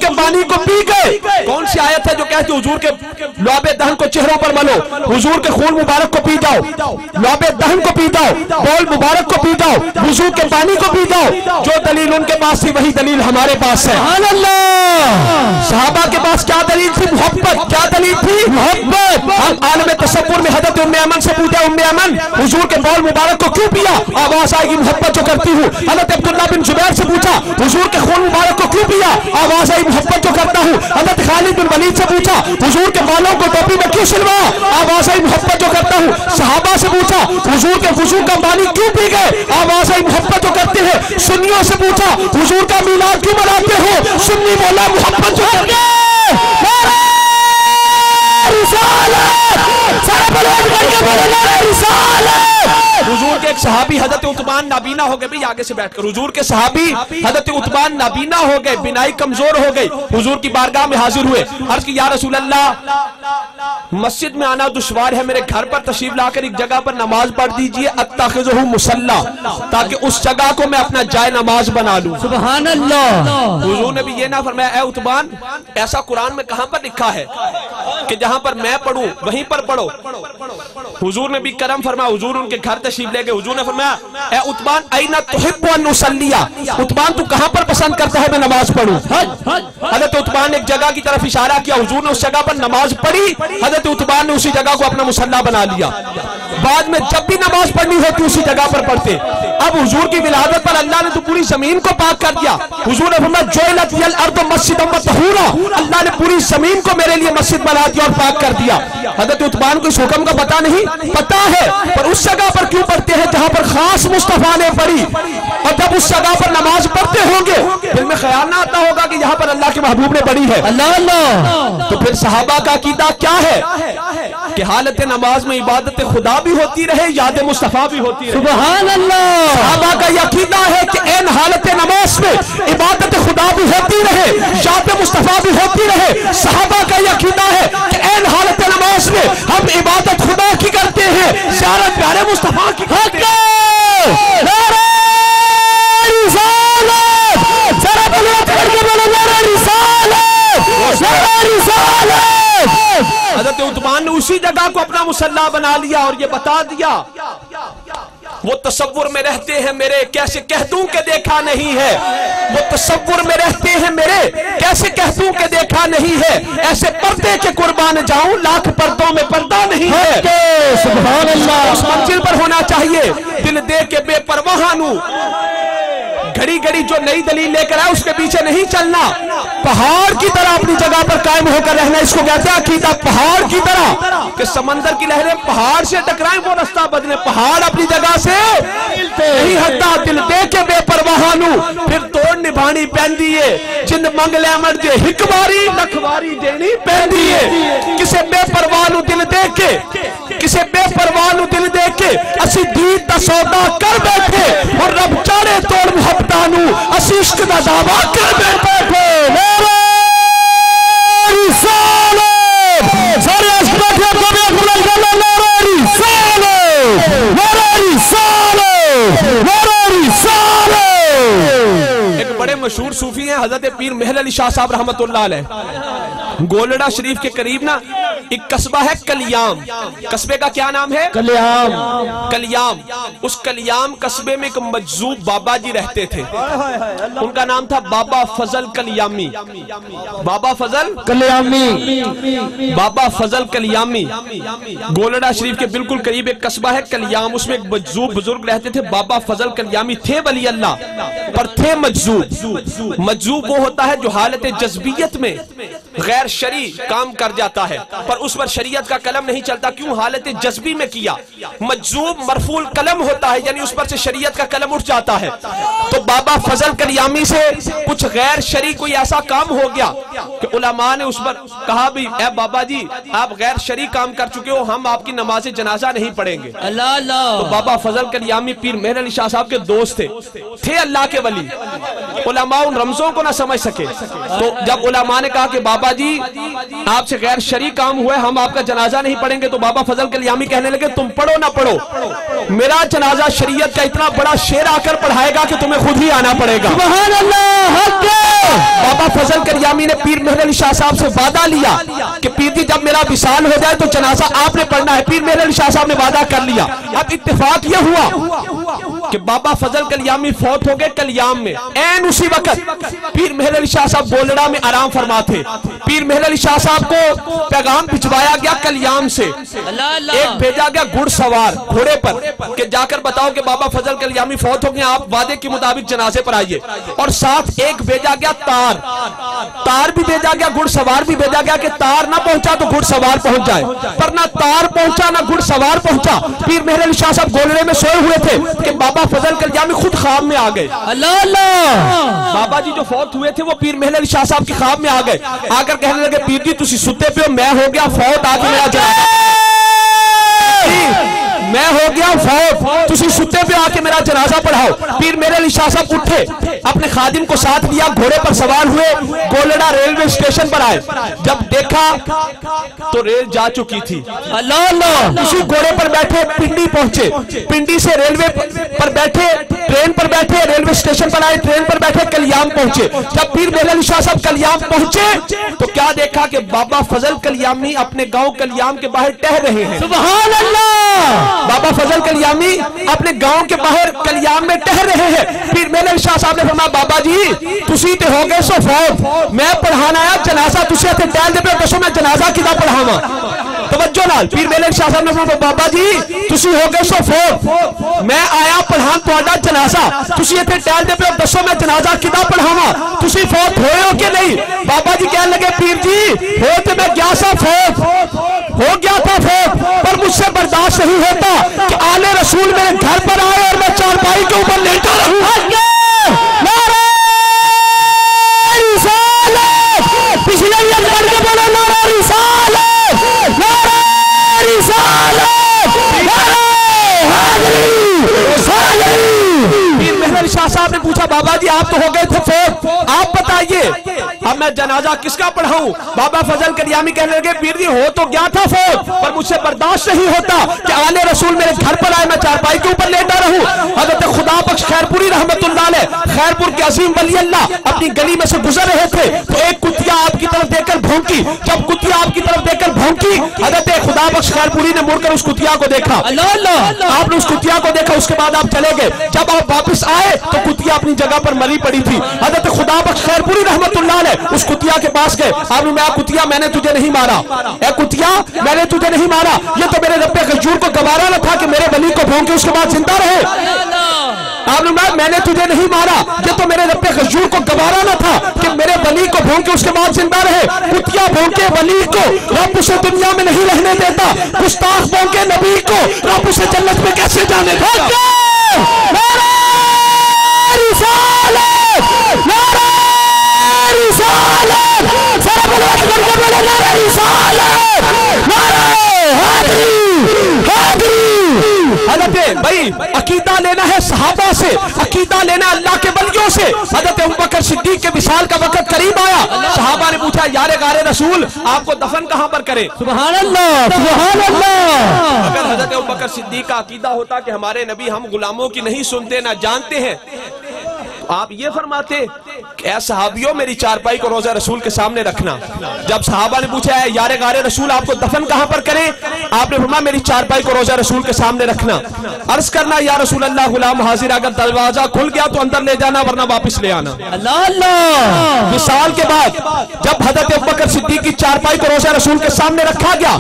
के पानी को पी गए। कौन सी आयत है जो कहती है हुजूर के लौबे दहन को चेहरों पर मलो, हुजूर के खून मुबारक को पी जाओ, लौबे दहन को पी जाओ, बौल मुबारक को पी जाओ, वुजू के पानी को पी जाओ। जो दलील उनके पास थी वही दलील हमारे पास है। सहाबा के पास क्या दलील थी? मोहब्बत। क्या दलील थी? मोहब्बत। हम आलम तसव्वुर में हजरत उम्मे अमन से पूछा, उम्मे अमन हुजूर के बौल मुबारक को क्यों पिया? आवाज आएगी मोहब्बत जो करती हूँ। हजरत अब्दुल्लाह बिन जुबैर से पूछा, हुजूर के खून मुबारक को क्यों पिया? आवाज आई मोहब्बत जो करता हूँ। हजरत खालिद बिन वलीद से पूछा, हुजूर के बालों को टोपी में क्यों सिलवाया? आवाज आई मोहब्बत जो करता हूँ। सहाबा से पूछा, हुजूर के वुजू का पानी क्यों पी गए? आवाज आई मोहब्बत जो करते हैं। सुन्नियों से पूछा, हुजूर का मीलाद क्यों मनाते हो? सुन्नी बोला मोहब्बत जो करते हैं। हुजूर के एक सहाबी हजरत उतबान नाबीना हो गए। भाई आगे से बैठकर हुजूर के सहाबी हजरत उतबान नाबीना हो गए, बिनाई कमजोर हो गई। हुजूर की बारगाह में हाजिर हुए, अर्ज की या रसूल अल्लाह, मस्जिद में आना दुश्वार है, मेरे घर पर तशरीफ लाकर एक जगह पर नमाज पढ़ दीजिए, अत्तखिज़ुहु मुसल्ला, ताकि उस जगह को मैं अपना जाए नमाज बना लूं। सुभान अल्लाह। हुजूर ने भी ये ना फरमाया, ए उतबान, ऐसा कुरान में कहां पर लिखा है कि जहां पर मैं पढ़ूं वहीं पर पढ़ो? हुजूर ने भी करम फरमाया, हुजूर उनके घर तशरीफ ले गए। हुजूर ने फरमाया, ए उतबान, अयना तुहिब्बु अन नुसल्लिया, उतबान तू कहां पर पसंद करता है मैं नमाज पढ़ूं? हजरत उतबान ने एक जगह की तरफ इशारा किया, हुजूर ने उस जगह पर नमाज पढ़ी। हजरत उतबान ने उसी जगह को अपना मुसल्ला बना लिया। बाद में जब भी नमाज पढ़नी होती उसी जगह पर पढ़ते। अब हुजूर की विलादत पर अल्लाह ने तो पूरी जमीन को पाक कर दिया। हुजूर ने फरमाया, जुइलत लियल अर्दु मस्जिदन व तहूरा, अल्लाह ने पूरी जमीन को मेरे लिए मस्जिद बना दिया और पाक कर दिया। हजरत उतबान को इस हुक्म का पता नहीं, पता है, पर उस जगह पर क्यों पढ़ते हैं जहां पर खास मुस्तफा ने पढ़ी? और जब उस जगह पर नमाज पढ़ते होंगे दिल में ख्याल ना आता होगा कि यहाँ पर अल्लाह के महबूब ने पढ़ी है। अल्लाह। तो फिर सहाबा का अकीदा क्या है कि हालत नमाज में इबादत खुदा भी होती रहे, याद मुस्तफा भी होती रहे। सुभान अल्लाह। सहाबा का यकीदा है कि इन हालत नमाज में इबादत खुदा भी होती रहे, याद मुस्तफा भी होती रहे। सहाबा का यकीदा है कि इन हालत नमाज में हम इबादत खुदा की करते हैं, ज़ियारत प्यारे मुस्तफा की करते हैं। हज़रत उतबान ने उसी जगह को अपना मुसल्ला बना लिया और ये बता दिया, वो तसव्वुर में रहते हैं मेरे, कैसे कह दूं कि देखा नहीं है। वो तसव्वुर में रहते हैं मेरे, कैसे कह दूं कि देखा नहीं है। ऐसे पर्दे के कुर्बान जाऊं, लाख पर्दों में पर्दा नहीं है। सुभान अल्लाह। उस मंजिल पर होना चाहिए, दिल दे के बेपरवाह नू, घड़ी घड़ी जो नई दलील लेकर आए उसके पीछे नहीं चलना, पहाड़ की तरह अपनी जगह पर कायम होकर रहना। इसको कहते हैं अकीदा, पहाड़ की तरह कि समंदर की लहरें पहाड़ से टकराएं वो रास्ता बदले, पहाड़ अपनी जगह से नहीं हटता। दिल दे के बेपरवाह नू फिर तोड़ निभानी पैंदी है, जिन मंगले मर जे हिकवारी लखवारी देनी पैंदी है। किसे बेपरवाह नू दिल दे के, किसे बेपरवाह नू दिल दे के असी दीद दा सौदा कर बैठे और रब चारे तोड़ मुहब्बतां नू असी इश्क दा दावा कर बैठे। मेरे रिसालत सारे इश्क बैठे को भी खुला गला मेरे रिसालत, मेरे रिसालत, मेरे रिसालत। एक बड़े मशहूर सूफी हैं हजरत पीर मेहर अली शाह साहब रहमतुल्लाह अलैह। गोलड़ा शरीफ के करीब ना एक कस्बा है कलियाम, कस्बे का क्या नाम है? कलियाम। कलियाम, उस कलियाम कस्बे में एक मजजूब बाबा जी रहते थे, उनका नाम था बाबा फजल कलियामी। बाबा फजल कलियामी, बाबा फजल कलियामी। गोलड़ा शरीफ के बिल्कुल करीब एक कस्बा है कलियाम, उसमें एक मजजूब बुजुर्ग रहते थे, बाबा फजल कलियामी थे वली अल्लाह पर थे मजजूब। मजजूब वो होता है जो हालत जज्बियत में गैर शरी काम कर जाता है पर उस पर शरीयत का कलम नहीं चलता, क्यों? हालत जज्बी में किया। मजजूब मरफूल कलम होता है, यानी उस पर से शरीयत का कलम उठ जाता है। तो बाबा फजल कलियामी से कुछ गैर शरी कोई ऐसा काम हो गया कि उलमा ने उस पर कहा, भी ए बाबा जी आप गैर शरी काम कर चुके हो, हम आपकी नमाज जनाजा नहीं पढ़ेंगे। अल्लाह अल्लाह। तो बाबा फजल कलियामी पीर मेहर अली शाह साहब के दोस्त थे अल्लाह के वली। उलमा उन रमजों को ना समझ सके, तो जब उलमा ने कहा कि बाबा बाबा जी आपसे गैर शरई काम हुआ, हम आपका जनाजा नहीं पढ़ेंगे। तो बाबा फजल कल्यामी कहने लगे तुम पढ़ो ना पढ़ो, मेरा जनाजा शरीयत का इतना बड़ा शेर आकर पढ़ाएगा कि तुम्हें खुद ही आना पड़ेगा। सुभान अल्लाह। बाबा फजल कल्यामी ने पीर मेहर अली शाह साहब से वादा लिया कि पीर जी जब मेरा विसाल हो जाए तो जनाजा आपने पढ़ना है। पीर मेहर अली शाह साहब ने वादा कर लिया। अब इत्तेफाक यह हुआ कि बाबा फजल कल्यामी फौत हो गए कल्याम में। ऐन उसी वक्त पीर मेहर अली शाह साहब बोलड़ा में आराम फरमा थे। पीर मेहर अली शाह साहब को पैगाम भिजवाया गया कल्याम से। एक भेजा गया घुड़सवार घोड़े पर कि जाकर बताओ कि बाबा फजल कल्यामी फौत हो गए, आप वादे के मुताबिक जनाजे पर आइए। और साथ एक भेजा गया तार भी भेजा गया, घुड़सवार भी भेजा गया कि तार ना पहुंचा तो घुड़सवार पहुंच जाए। पर ना तार पहुंचा ना घुड़सवार पहुंचा। पीर मेहर अली शाह साहब गोलड़े में सोए हुए थे कि बाबा फजल कल्यामी खुद ख्वाब में आ गए। बाबा जी जो फौत हुए थे वो पीर मेहर अली शाह साहब के ख्वाब में आ गए। आकर कहने लगे पीर जी तुसी सुते पे हो, मैं हो गया फौत, आके मेरा जनाजा मैं हो गया फौत, तुसी सुते पे आके मेरा जनाजा पढ़ाओ। पीर मेहर अली शाह साहब उठे, अपने खादिम को साथ लिया, घोड़े पर सवार हुए, गोलड़ा रेलवे स्टेशन पर आए। जब देखा तो रेल जा चुकी थी। उसी घोड़े पर बैठे पिंडी पहुंचे, पिंडी से रेलवे पर बैठे, ट्रेन पर बैठे, रेलवे स्टेशन पर आए, ट्रेन पर बैठे, कल्याम पहुंचे। जब पीर मेहर अली शाह साहब कल्याम पहुंचे तो क्या देखा कि बाबा फजल कल्यामी अपने गांव कल्याम के बाहर टह रहे हैं। सुभान अल्लाह। बाबा फजल कल्यामी अपने गांव के बाहर कल्याम में टह रहे हैं। पीर मेहर अली शाह साहब ने फरमाया बाबा जी तुसी ते हो गए सो फौत, मैं पढ़ाना आया जनाजा, तुसी इत्थे टहल दे पे दसो मैं जनाजा किदा पढ़ावां। तवज्जो नाल पीर मेहर अली शाह साहब ने फरमाया बाबा जी तुसी हो गए सो फौत, मैं आया पढ़ान तुहाडा जनाजा, तुसी इत्थे टहल दे पे दसो मैं जनाजा किदा पढ़ावां, तुसी फौत होए हो कि नहीं। बाबा जी कहने लगे पीर जी हो तो मैं गया सा फौत, हो गया था फौत, पर मुझसे बर्दाश्त नहीं होता कि आले रसूल मेरे घर पर आए और मैं चारपाई के ऊपर लेटा रहूं। पिछले अंदर के बोलो नारा रिसालत, नारा रिसालत, नारा पीर मेहर अली शाह साहब ने पूछा बाबा जी आप तो हो गए थे फौत, आप बताइए अब मैं जनाजा किसका पढ़ाऊं। बाबा फजल कल्यामी कहने लगे पीर जी हो तो गया था फौत, पर मुझसे बर्दाश्त नहीं होता कि आले रसूल मेरे घर पर आए, मैं चारपाई के ऊपर लेटा रहूं। हजरत खुदा बख्श खैरपुरी रहमतुल्लाह अलैह खैरपुर के अजीम वली अल्लाह अपनी गली में से गुजर रहे थे तो एक कुतिया आपकी तरफ देखकर भौंकी। जब कुतिया आपकी तरफ देखकर भौंकी हजरत खुदा बख्श खैरपुरी ने मुड़कर उस कुतिया को देखा। आपने उस कुतिया को देखा, उसके बाद आप चले गए। जब आप वापस आए तो कुतिया अपनी जगह पर मरी पड़ी थी। हजरत खुदा बख्श खैरपुरी रहमतुल्लाह अलैह उस कुतिया के पास गए। आपने मैं कुतिया मैंने तुझे नहीं मारा, ए कुतिया मैंने तुझे नहीं मारा, ये तो मेरे रब्बे गजूर को गवारा न था कि मेरे वली को भौंके उसके बाद जिंदा रहे। आपने मैंने तुझे नहीं मारा, ये तो मेरे रब्बे गजूर को गवारा न था कि मेरे वली को भौंके उसके बाद जिंदा रहे। कुतिया भौंके वली को रब उसे दुनिया में नहीं रहने देता, गुस्ताख भौंके नबी को रब उसे जन्नत में कैसे जाने देता। भाई अकीदा लेना है सहाबा से, अकीदा लेना अल्लाह के बलियों से। हजरत अबू बकर सिद्दीक के विसाल का वक्त करीब आया, सहाबा ने पूछा यारे गारे रसूल आपको दफन कहां पर करें। सुभान अल्लाह, सुभान अल्लाह। अगर हजरत अबू बकर सिद्दीक का अकीदा होता कि हमारे नबी हम गुलामों की नहीं सुनते ना जानते हैं, तो आप ये फरमाते कि ऐ सहाबियों मेरी चारपाई को रोजा रसूल के सामने रखना। जब सहाबा ने पूछा है यारे गारे रसूल आपको दफन कहां पर करें, आपने फरमाया मेरी चारपाई को रोजा रसूल के सामने रखना। अर्ज करना या रसूल अल्लाह गुलाम हाजिर, अगर दरवाजा खुल गया तो अंदर ले जाना वरना वापस ले आना। अल्लाह अल्लाह। विसाल के बाद जब हजरत अबू बकर सिद्दीक की चारपाई को रोजा रसूल के सामने रखा गया,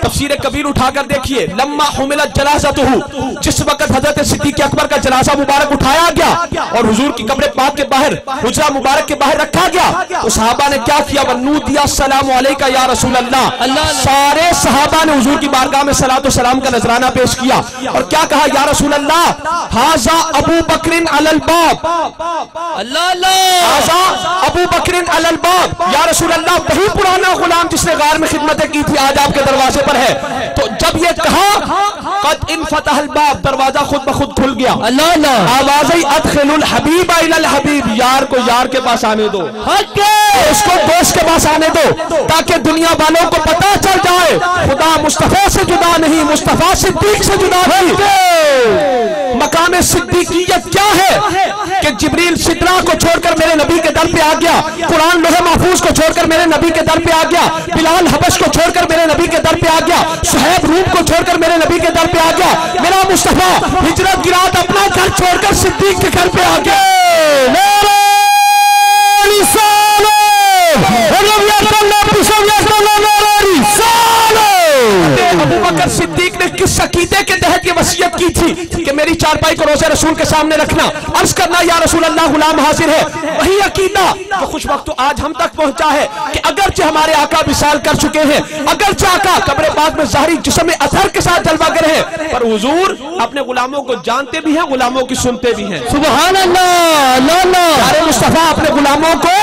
तफसीर कबीर उठाकर देखिए, लम्मा हुमिलत जनाज़तुहु, जिस वक्त हजरत सिद्दीक अकबर का जनाजा मुबारक उठाया गया और हुजूर की कब्र पाक के बाहर हुजरा मुबारक के बाहर रखा गया, तो सहाबा ने क्या किया, वन्नू दिया सलाम अलैका या रसूल अल्लाह। सारे सहाबा ने हुजूर की बारगाह में सलात व सलाम का नजराना पेश किया और क्या कहा, या रसूल अल्लाह हाजा अबू बकरिन अलल बाब, अल्लाह अल्लाह, हाजा अबू बकरिन अलल बाब, या रसूल अल्लाह वही पुराना गुलाम जिसने गार में खिदमतें की थी आज आपके दरवाजे पर है। तो जब ये कहा कद इन फतहल बाब, दरवाजा खुद ब खुद खुल गया। आवाज़ आई अदखिलुल हबीब इलल हबीब, यार को यार के पास आने दो, उसको दोस्त के पास आने दो, ताकि दुनिया वालों को पता चल जाए खुदा मुस्तफा से जुदा नहीं, मुस्तफा सिद्दीक से जुदा नहीं। मकाम सिद्दीकियत क्या है कि जिब्रील सिदरा को छोड़कर मेरे नबी के दर पे आ गया, कुरान लोहे महफूज को छोड़कर मेरे नबी के दर पे आ गया, बिलाल हबश को छोड़कर मेरे नबी के दर पे आ गया, सुहैब रूम को छोड़कर मेरे नबी के दर पे आ गया। मेरा मुस्तफा हिजरत की रात अपना घर छोड़कर सिद्दीक के घर पे आ गया। अबू बकर सिद्दीक ने किस अकीदे के तहत ये वसीयत की थी कि मेरी चारपाई को रोज़े रसूल के सामने रखना, अर्ज करना या रसूल अल्लाह गुलाम हाजिर है। वही अकीदा जो खुश वक्त तो आज हम तक पहुंचा है कि अगरचे हमारे आका विसाल कर चुके हैं, अगरचे आका कब्र पाक में ज़ाहिरी जिस्म में अथर के साथ जलवागर है, पर हुजूर अपने गुलामों को जानते भी हैं, गुलामों की सुनते भी हैं। सुभान अल्लाह। प्यारे मुस्तफा अपने गुलामों को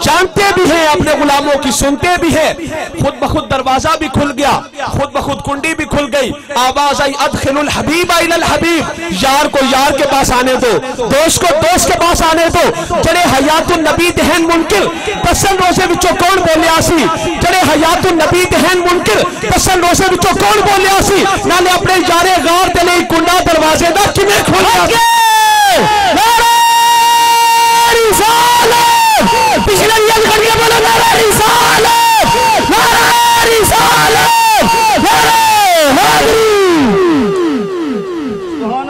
जानते भी हैं, अपने गुलामों की सुनते भी हैं। खुद ब खुद दरवाजा भी खुल गया, खुद ब खुद कुंडी भी खुल गई। आवाज आई अदखिलुल हबीब इलल हबीब, यार को यार के पास आने दो, दोस्त को दोस्त के पास आने दो। जड़े हयातुन नबी दहन मुनकिर दसन रोजे विचों कौन बोलिया सी, जड़े हयातुन नबी दहन मुनकिर दसन रोजे विचों कौन बोलिया सी, नाले अपने यारे गार दे लई कुंडा दरवाजे दा किवें खोलिया। पिछले घड़ियां बोलो नारा रिसालत, नारा रिसालत।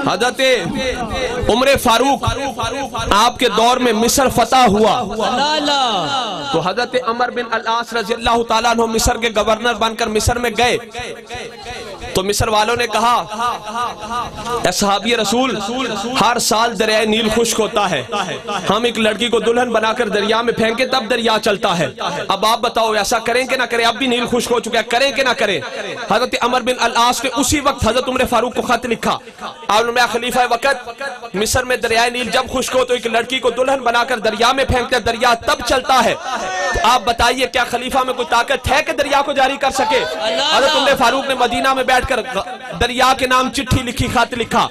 हज़रत उमर फारूक आपके दौर में मिस्र फतह हुआ तो हज़रत अमर बिन अल-आस रज़ियल्लाहु ताला अन्हु मिस्र के गवर्नर बनकर मिस्र में गए। तो मिस्र वालों ने कहा ए सहाबी रसूल, हर साल दरिया नील खुश्क होता है, हम एक लड़की को दुल्हन बनाकर दरिया में फेंके तब दरिया चलता है। अब आप बताओ ऐसा करें कि ना करें? अब भी नील खुश्क हो चुका है, करें कि ना करें? हज़रत अमर बिन अल-आस ने उसी वक्त हज़रत उमर फारूक को खत लिखा, मैं खलीफा वक़्त मिस्र में दरिया नील जब खुश्क हो तो एक लड़की को दुल्हन बनाकर दरिया में फेंकते, दरिया तब चलता है। तो आप बताइए क्या खलीफा में कोई ताकत है कि दरिया को जारी कर सके? हज़रत उमर फारूक ने मदीना में बैठकर दरिया के नाम चिट्ठी लिखी, खत लिखा।